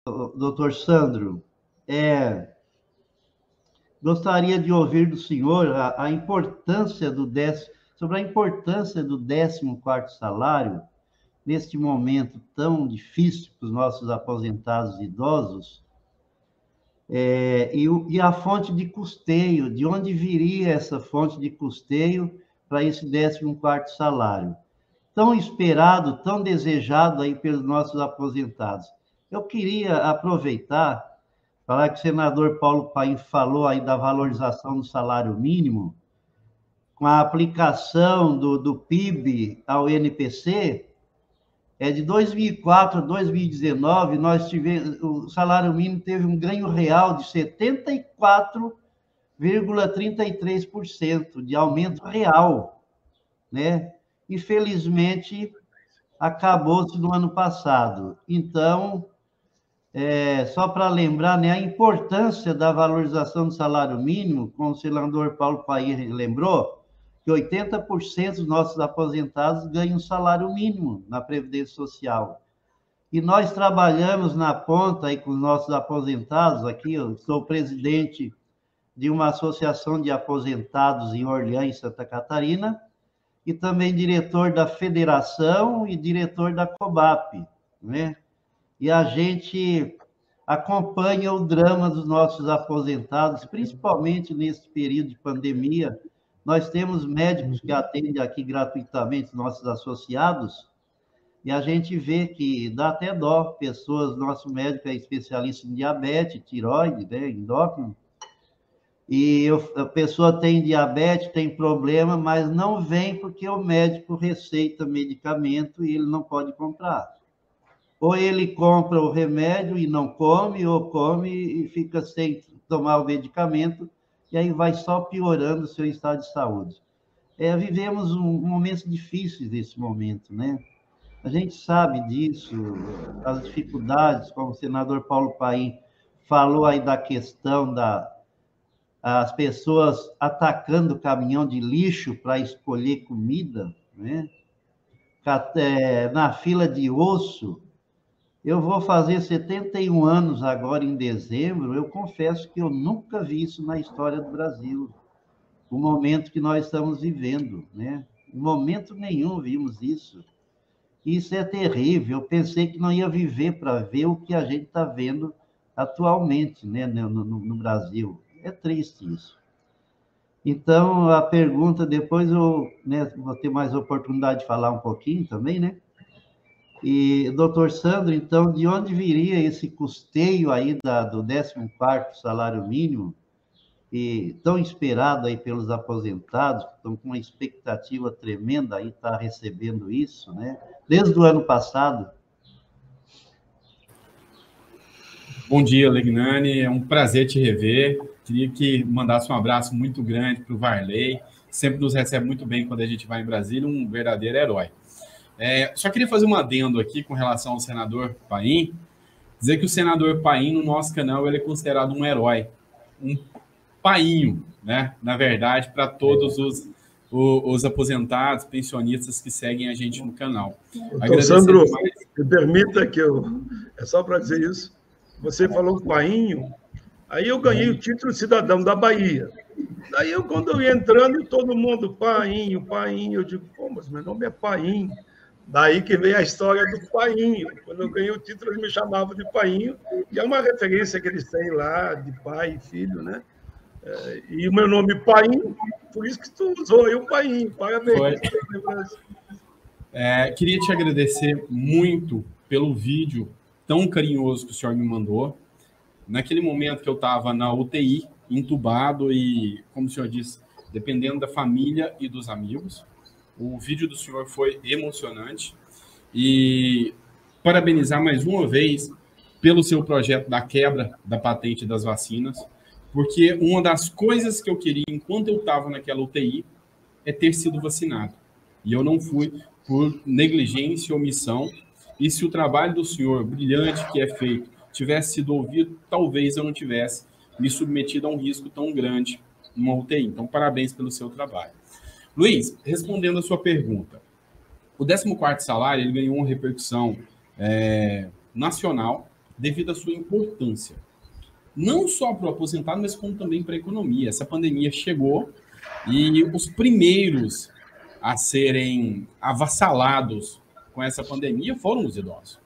doutor Sandro, gostaria de ouvir do senhor a importância sobre a importância do 14º salário neste momento tão difícil para os nossos aposentados idosos, e a fonte de custeio, de onde viria essa fonte de custeio para esse 14º salário, tão esperado, tão desejado aí pelos nossos aposentados. Eu queria aproveitar, falar que o senador Paulo Paim falou aí da valorização do salário mínimo, com a aplicação do PIB ao NPC, de 2004 a 2019, o salário mínimo teve um ganho real de 74,33% de aumento real, né? Infelizmente, acabou-se no ano passado. Então, só para lembrar, né, a importância da valorização do salário mínimo, como o senador Paulo Paim lembrou, que 80% dos nossos aposentados ganham salário mínimo na Previdência Social. E nós trabalhamos na ponta aí com os nossos aposentados aqui. Eu sou presidente de uma associação de aposentados em Orleans, Santa Catarina, e também diretor da Federação e diretor da COBAP, né? E a gente acompanha o drama dos nossos aposentados, principalmente nesse período de pandemia. Nós temos médicos que atendem aqui gratuitamente nossos associados, e a gente vê que dá até dó, nosso médico é especialista em diabetes, tireoide, né, endócrino, e a pessoa tem diabetes, tem problema, mas não vem porque o médico receita medicamento e ele não pode comprar. Ou ele compra o remédio e não come, ou come e fica sem tomar o medicamento, e aí vai só piorando o seu estado de saúde. Vivemos momentos difíceis nesse momento, né? A gente sabe disso, as dificuldades, como o senador Paulo Paim falou aí da questão as pessoas atacando o caminhão de lixo para escolher comida, né? Na fila de osso. Eu vou fazer 71 anos agora em dezembro. Eu confesso que eu nunca vi isso na história do Brasil. O momento que nós estamos vivendo, né? Em momento nenhum vimos isso. Isso é terrível. Eu pensei que não ia viver para ver o que a gente está vendo atualmente, né, no Brasil. É triste isso. Então, a pergunta, depois eu, né, vou ter mais oportunidade de falar um pouquinho também, né? E, doutor Sandro, então, de onde viria esse custeio aí do 14º salário mínimo, e tão esperado aí pelos aposentados, que estão com uma expectativa tremenda aí, estar recebendo isso, né? Desde o ano passado. Bom dia, Legnani, é um prazer te rever. Queria que mandasse um abraço muito grande para o Varley, sempre nos recebe muito bem quando a gente vai em Brasília, um verdadeiro herói. Só queria fazer um adendo aqui com relação ao senador Paim, dizer que o senador Paim, no nosso canal, ele é considerado um herói, um painho, né? Na verdade, para todos os aposentados, pensionistas que seguem a gente no canal. Doutor Sandro, me permita que é só para dizer isso, você falou painho, aí eu ganhei o título de cidadão da Bahia. Daí, quando eu ia entrando, todo mundo, painho, eu digo, pô, mas meu nome é Paim. Daí que veio a história do painho. Quando eu ganhei o título, eles me chamavam de painho, e é uma referência que eles têm lá, de pai e filho, né? E o meu nome Paim, por isso que tu usou aí o Paim. Parabéns. Queria te agradecer muito pelo vídeo tão carinhoso que o senhor me mandou. Naquele momento que eu estava na UTI, entubado e, como o senhor disse, dependendo da família e dos amigos. O vídeo do senhor foi emocionante e parabenizar mais uma vez pelo seu projeto da quebra da patente das vacinas, porque uma das coisas que eu queria enquanto eu estava naquela UTI é ter sido vacinado. E eu não fui por negligência e omissão. E se o trabalho do senhor brilhante que é feito tivesse sido ouvido, talvez eu não tivesse me submetido a um risco tão grande numa UTI. Então, parabéns pelo seu trabalho. Luiz, respondendo a sua pergunta, o 14º salário ele ganhou uma repercussão nacional, devido à sua importância. Não só para o aposentado, mas como também para a economia. Essa pandemia chegou e os primeiros a serem avassalados com essa pandemia foram os idosos.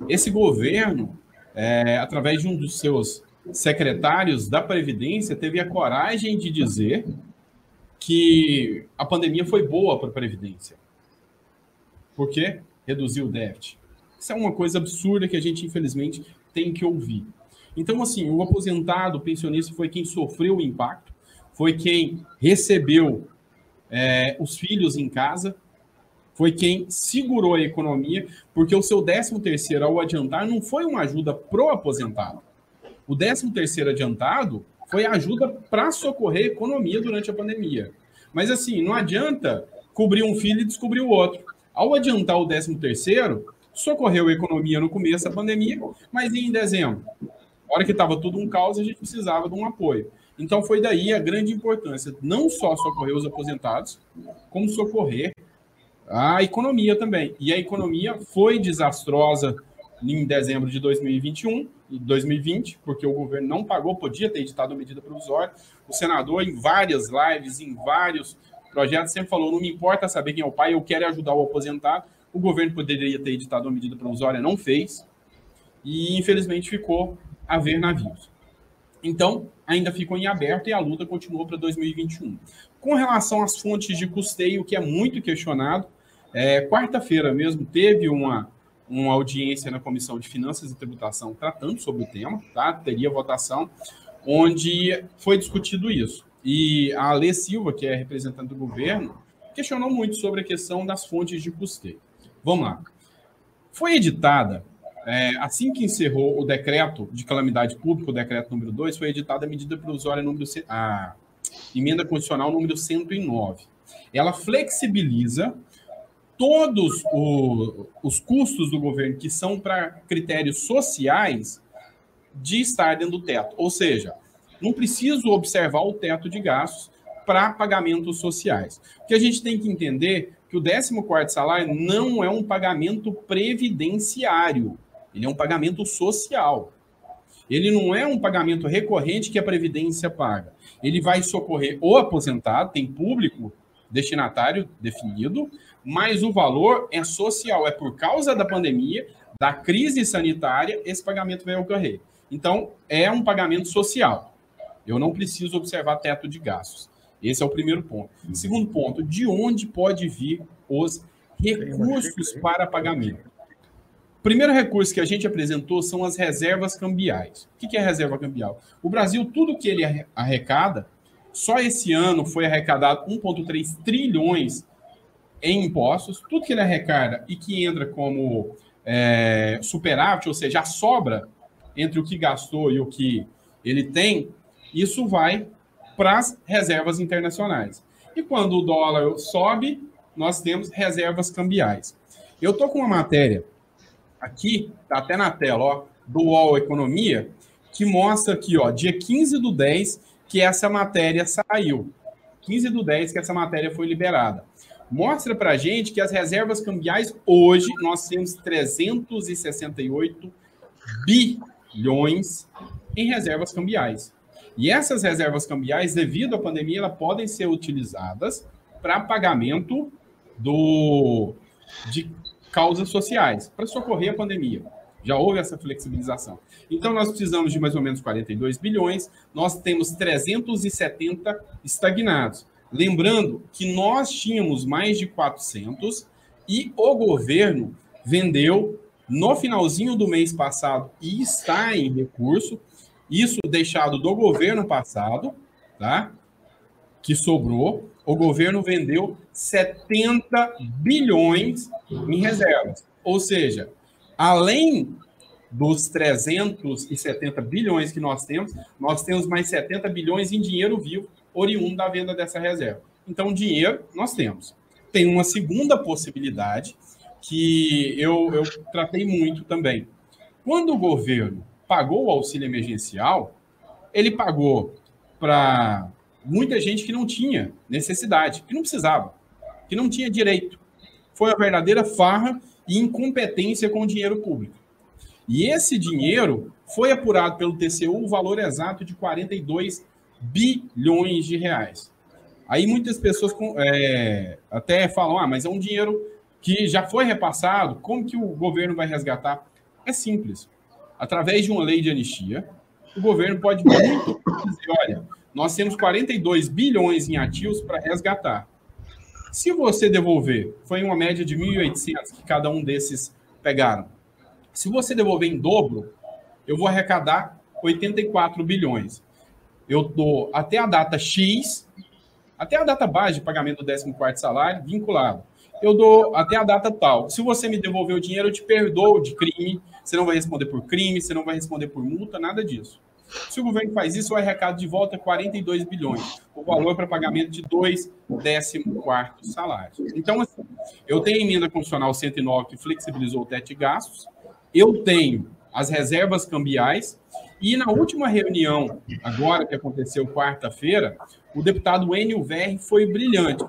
Esse governo, através de um dos seus secretários da Previdência, teve a coragem de dizer que a pandemia foi boa para a Previdência. Por quê? Reduziu o déficit. Isso é uma coisa absurda que a gente, infelizmente, tem que ouvir. Então, assim, o aposentado, o pensionista, foi quem sofreu o impacto, foi quem recebeu os filhos em casa, foi quem segurou a economia, porque o seu 13º ao adiantar não foi uma ajuda pro aposentado. O 13º adiantado foi ajuda para socorrer a economia durante a pandemia. Mas, assim, não adianta cobrir um filho e descobrir o outro. Ao adiantar o 13º, socorreu a economia no começo da pandemia, mas em dezembro, na hora que estava tudo um caos, a gente precisava de um apoio. Então, foi daí a grande importância, não só socorrer os aposentados, como socorrer a economia também. E a economia foi desastrosa em dezembro de 2021 e 2020, porque o governo não pagou, podia ter editado a medida provisória. O senador, em várias lives, em vários projetos, sempre falou, não me importa saber quem é o pai, eu quero ajudar o aposentado. O governo poderia ter editado a medida provisória, não fez. E, infelizmente, ficou a ver navios. Então, ainda ficou em aberto e a luta continuou para 2021. Com relação às fontes de custeio, que é muito questionado, quarta-feira mesmo teve uma audiência na Comissão de Finanças e Tributação tratando sobre o tema, tá? Teria votação, onde foi discutido isso. E a Alê Silva, que é representante do governo, questionou muito sobre a questão das fontes de custeio. Vamos lá. Foi editada, assim que encerrou o decreto de calamidade pública, o decreto número 2, foi editada a medida provisória a emenda constitucional número 109. Ela flexibiliza todos os custos do governo que são para critérios sociais de estar dentro do teto. Ou seja, não preciso observar o teto de gastos para pagamentos sociais. O que a gente tem que entender que o 14º salário não é um pagamento previdenciário, ele é um pagamento social. Ele não é um pagamento recorrente que a Previdência paga. Ele vai socorrer o aposentado, tem público destinatário definido, mas o valor é social, é por causa da pandemia, da crise sanitária, esse pagamento vai ocorrer. Então, é um pagamento social. Eu não preciso observar teto de gastos. Esse é o primeiro ponto. Segundo ponto, de onde pode vir os recursos para pagamento? O primeiro recurso que a gente apresentou são as reservas cambiais. O que é reserva cambial? O Brasil, tudo que ele arrecada, só esse ano foi arrecadado 1,3 trilhões em impostos. Tudo que ele arrecada e que entra como superávit, ou seja, a sobra entre o que gastou e o que ele tem, isso vai para as reservas internacionais. E quando o dólar sobe, nós temos reservas cambiais. Eu estou com uma matéria aqui, está até na tela, ó, do UOL Economia, que mostra aqui, ó, dia 15/10, que essa matéria saiu. 15/10 que essa matéria foi liberada. Mostra para a gente que as reservas cambiais, hoje, nós temos 368 bilhões em reservas cambiais. E essas reservas cambiais, devido à pandemia, elas podem ser utilizadas para pagamento de causas sociais, para socorrer a pandemia. Já houve essa flexibilização. Então, nós precisamos de mais ou menos 42 bilhões, nós temos 370 estagnados. Lembrando que nós tínhamos mais de 400 e o governo vendeu no finalzinho do mês passado e está em recurso, isso deixado do governo passado, tá? Que sobrou, o governo vendeu 70 bilhões em reservas. Ou seja, além dos 370 bilhões que nós temos mais 70 bilhões em dinheiro vivo, oriundo da venda dessa reserva. Então, dinheiro nós temos. Tem uma segunda possibilidade que eu tratei muito também. Quando o governo pagou o auxílio emergencial, ele pagou para muita gente que não tinha necessidade, que não precisava, que não tinha direito. Foi uma verdadeira farra e incompetência com o dinheiro público. E esse dinheiro foi apurado pelo TCU o valor exato de 42 bilhões de reais. Aí muitas pessoas até falam, mas é um dinheiro que já foi repassado, como que o governo vai resgatar? É simples. Através de uma lei de anistia, o governo pode muito dizer, olha, nós temos 42 bilhões em ativos para resgatar. Se você devolver, foi uma média de 1.800 que cada um desses pegaram. Se você devolver em dobro, eu vou arrecadar 84 bilhões. Eu dou até a data X, até a data base de pagamento do 14º salário, vinculado. Eu dou até a data tal. Se você me devolver o dinheiro, eu te perdoo de crime. Você não vai responder por crime, você não vai responder por multa, nada disso. Se o governo faz isso, o arrecado de volta é 42 bilhões. O valor para pagamento de 2 14º salários. Então, assim, eu tenho a emenda constitucional 109 que flexibilizou o teto de gastos. Eu tenho as reservas cambiais. E na última reunião, agora que aconteceu quarta-feira, o deputado Enio Verri foi brilhante.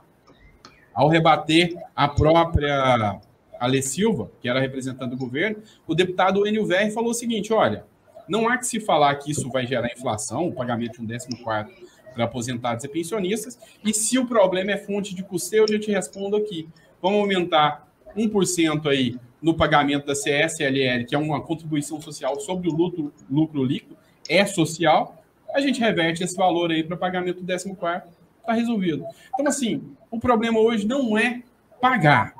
Ao rebater a própria Ale Silva, que era representante do governo, o deputado Enio Verri falou o seguinte, olha, não há que se falar que isso vai gerar inflação, o pagamento de um 14º para aposentados e pensionistas, e se o problema é fonte de custeio, eu já te respondo aqui. Vamos aumentar 1% aí no pagamento da CSLL, que é uma contribuição social sobre o lucro líquido, é social, a gente reverte esse valor aí para pagamento do 14º, está resolvido. Então, assim, o problema hoje não é pagar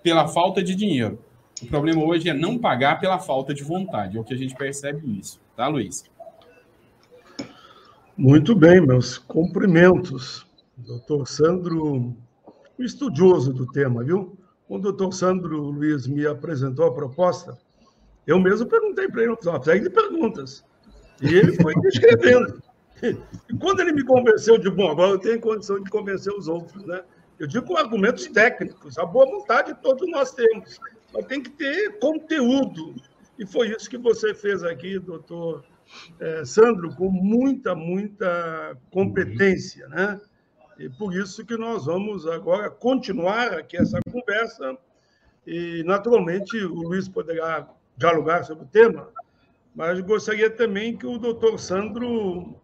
pela falta de dinheiro. O problema hoje é não pagar pela falta de vontade. É o que a gente percebe isso. Tá, Luiz? Muito bem, meus cumprimentos. Doutor Sandro, um estudioso do tema, viu? Quando o doutor Sandro Luiz me apresentou a proposta, eu mesmo perguntei para ele, uma série de perguntas. E ele foi descrevendo. E quando ele me convenceu de, bom, agora eu tenho condição de convencer os outros, né? Eu digo com argumentos técnicos, a boa vontade todos nós temos, mas tem que ter conteúdo. E foi isso que você fez aqui, doutor Sandro, com muita competência, né? E por isso que nós vamos agora continuar aqui essa conversa e, naturalmente, o Luiz poderá dialogar sobre o tema, mas gostaria também que o doutor Sandro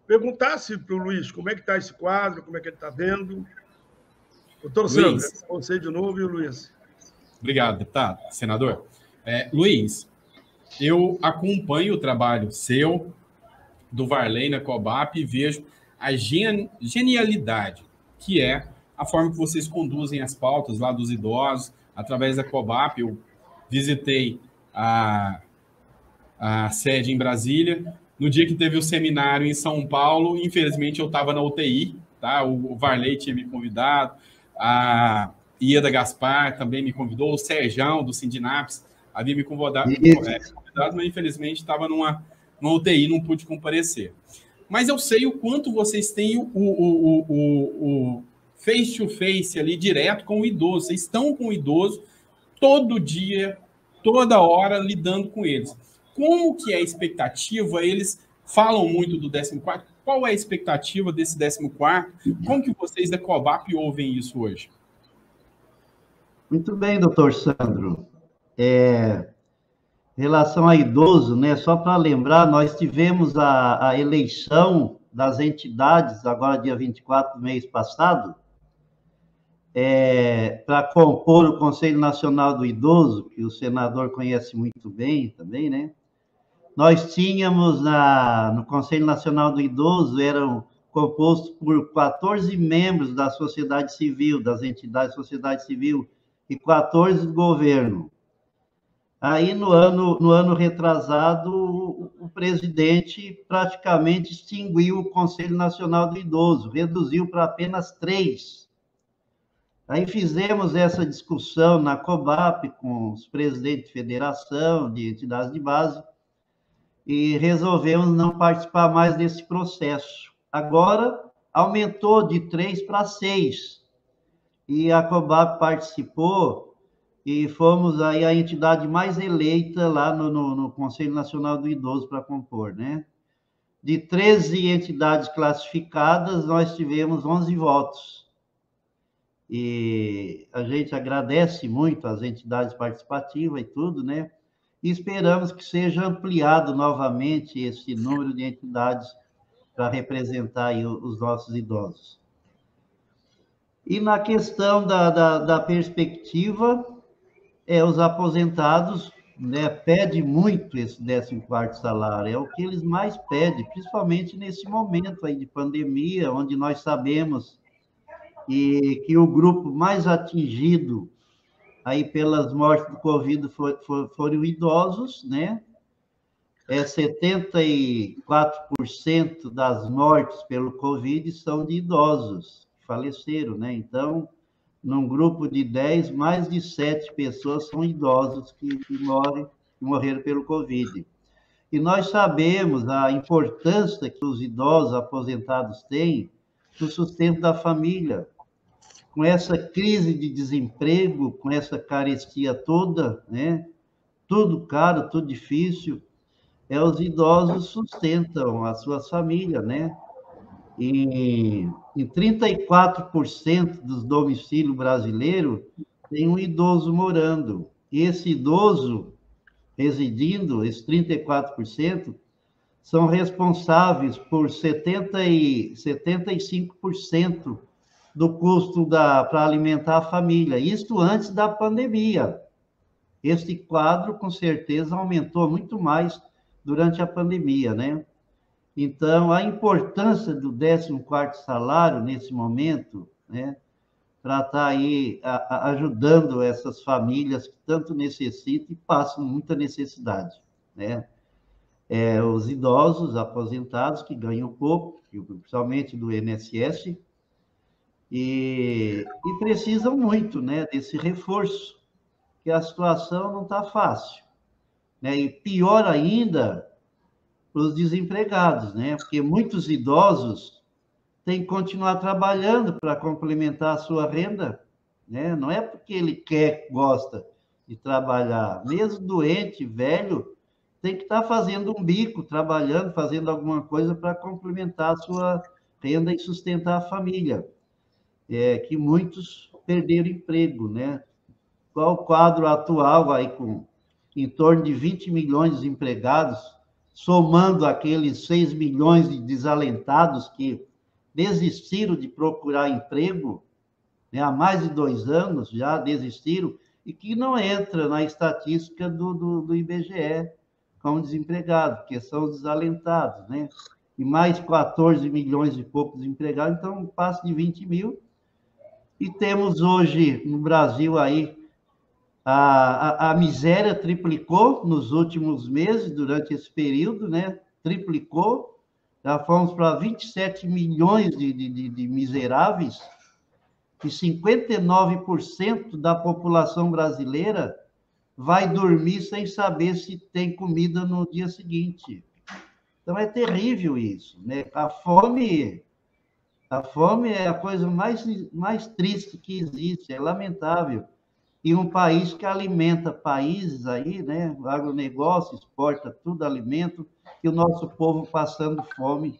perguntasse para o Luiz como é que está esse quadro, como é que ele está vendo. Doutor Sandro, você de novo e o Luiz. Obrigado, deputado, senador. Luiz, eu acompanho o trabalho seu, do Varley na Cobap, e vejo a genialidade, que é a forma que vocês conduzem as pautas lá dos idosos, através da Cobap. Eu visitei a sede em Brasília. No dia que teve o seminário em São Paulo, infelizmente eu estava na UTI, tá? O Varley tinha me convidado, a Ieda Gaspar também me convidou, o Serjão, do Sindinaps, havia me convidado, mas infelizmente estava numa UTI, não pude comparecer. Mas eu sei o quanto vocês têm o face-to-face ali, direto com o idoso. Vocês estão com o idoso todo dia, toda hora, lidando com eles. Como que é a expectativa? Eles falam muito do 14º. Qual é a expectativa desse 14º? Como que vocês da Cobap ouvem isso hoje? Muito bem, doutor Sandro. Em relação a idoso, né, só para lembrar, nós tivemos a eleição das entidades, agora dia 24 do mês passado, para compor o Conselho Nacional do Idoso, que o senador conhece muito bem também, né? Nós tínhamos no Conselho Nacional do Idoso, eram compostos por 14 membros da sociedade civil, das entidades da sociedade civil, e 14 do governo. Aí, no ano retrasado, o presidente praticamente extinguiu o Conselho Nacional do Idoso, reduziu para apenas 3. Aí fizemos essa discussão na Cobap com os presidentes de federação, de entidades de base, e resolvemos não participar mais desse processo. Agora, aumentou de 3 para 6, e a Cobap participou, e fomos aí a entidade mais eleita lá no Conselho Nacional do Idoso para compor, né? De 13 entidades classificadas, nós tivemos 11 votos. E a gente agradece muito as entidades participativas e tudo, né? e esperamos que seja ampliado novamente esse número de entidades para representar aí os nossos idosos. E na questão da perspectiva, os aposentados, né, pedem muito esse 14º salário, é o que eles mais pedem, principalmente nesse momento aí de pandemia, onde nós sabemos que o grupo mais atingido aí pelas mortes do Covid foram idosos, né? 74% das mortes pelo Covid são de idosos que faleceram, né? Então, num grupo de 10, mais de 7 pessoas são idosos que morreram pelo Covid. E nós sabemos a importância que os idosos aposentados têm no sustento da família. Com essa crise de desemprego, com essa carestia toda, né? Tudo caro, tudo difícil, os idosos sustentam as suas famílias, né? E em 34% dos domicílios brasileiros tem um idoso morando. E esse idoso residindo, esses 34%, são responsáveis por 75% do custo para alimentar a família. Isso antes da pandemia. Este quadro, com certeza, aumentou muito mais durante a pandemia, né? Então, a importância do 14º salário nesse momento, né, para estar aí ajudando essas famílias que tanto necessitam e passam muita necessidade, né? Os idosos aposentados que ganham pouco, principalmente do INSS, e precisam muito, né, desse reforço, que a situação não está fácil, né? E pior ainda, para os desempregados, né? Porque muitos idosos têm que continuar trabalhando para complementar a sua renda, né? Não é porque ele gosta de trabalhar. Mesmo doente, velho, tem que estar fazendo um bico, trabalhando, fazendo alguma coisa para complementar a sua renda e sustentar a família. Que muitos perderam emprego, né? Qual o quadro atual aí com em torno de 20 milhões de desempregados, somando aqueles 6 milhões de desalentados que desistiram de procurar emprego, né, há mais de 2 anos já desistiram, e que não entra na estatística do IBGE como desempregado, que são os desalentados, né? E mais 14 milhões e poucos desempregados, então um passo de 20 mil. E temos hoje no Brasil aí a miséria triplicou nos últimos meses, durante esse período, né? Triplicou. Já fomos para 27 milhões de miseráveis, e 59% da população brasileira vai dormir sem saber se tem comida no dia seguinte. Então, é terrível isso, né? A fome é a coisa mais triste que existe, é lamentável. E um país que alimenta países aí, né? O agronegócio exporta tudo, alimento, e o nosso povo passando fome,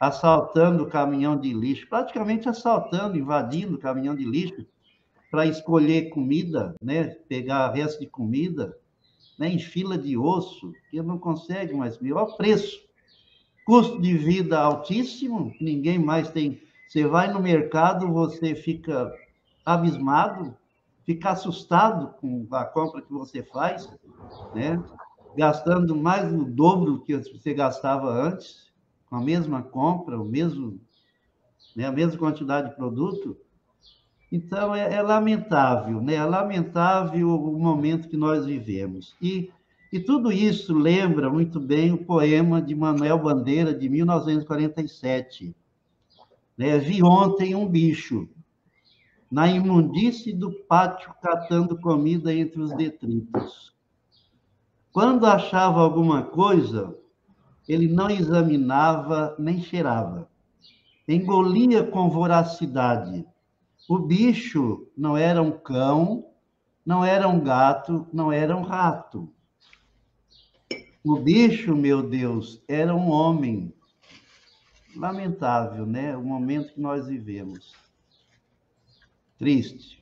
assaltando o caminhão de lixo, praticamente assaltando, invadindo o caminhão de lixo para escolher comida, né? Pegar resto de comida, né? Em fila de osso, que não consegue mais comer. Olha o preço. Custo de vida altíssimo, ninguém mais tem. Você vai no mercado, você fica abismado, fica assustado com a compra que você faz, né? Gastando mais do dobro do que você gastava antes, com a mesma compra, né? A mesma quantidade de produto. Então, é lamentável, né? É lamentável o momento que nós vivemos. E tudo isso lembra muito bem o poema de Manuel Bandeira, de 1947. Né? Vi ontem um bicho na imundície do pátio catando comida entre os detritos. Quando achava alguma coisa, ele não examinava nem cheirava. Engolia com voracidade. O bicho não era um cão, não era um gato, não era um rato. O bicho, meu Deus, era um homem. Lamentável, né? O momento que nós vivemos. Triste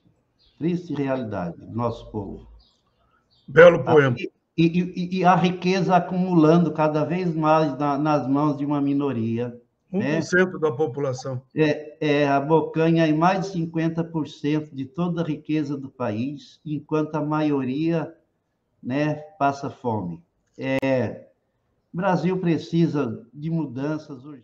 realidade do nosso povo. Belo poema. e a riqueza acumulando cada vez mais nas mãos de uma minoria. 1% da população. Abocanha em mais de 50% de toda a riqueza do país, enquanto a maioria, né, passa fome. O Brasil precisa de mudanças urgentes.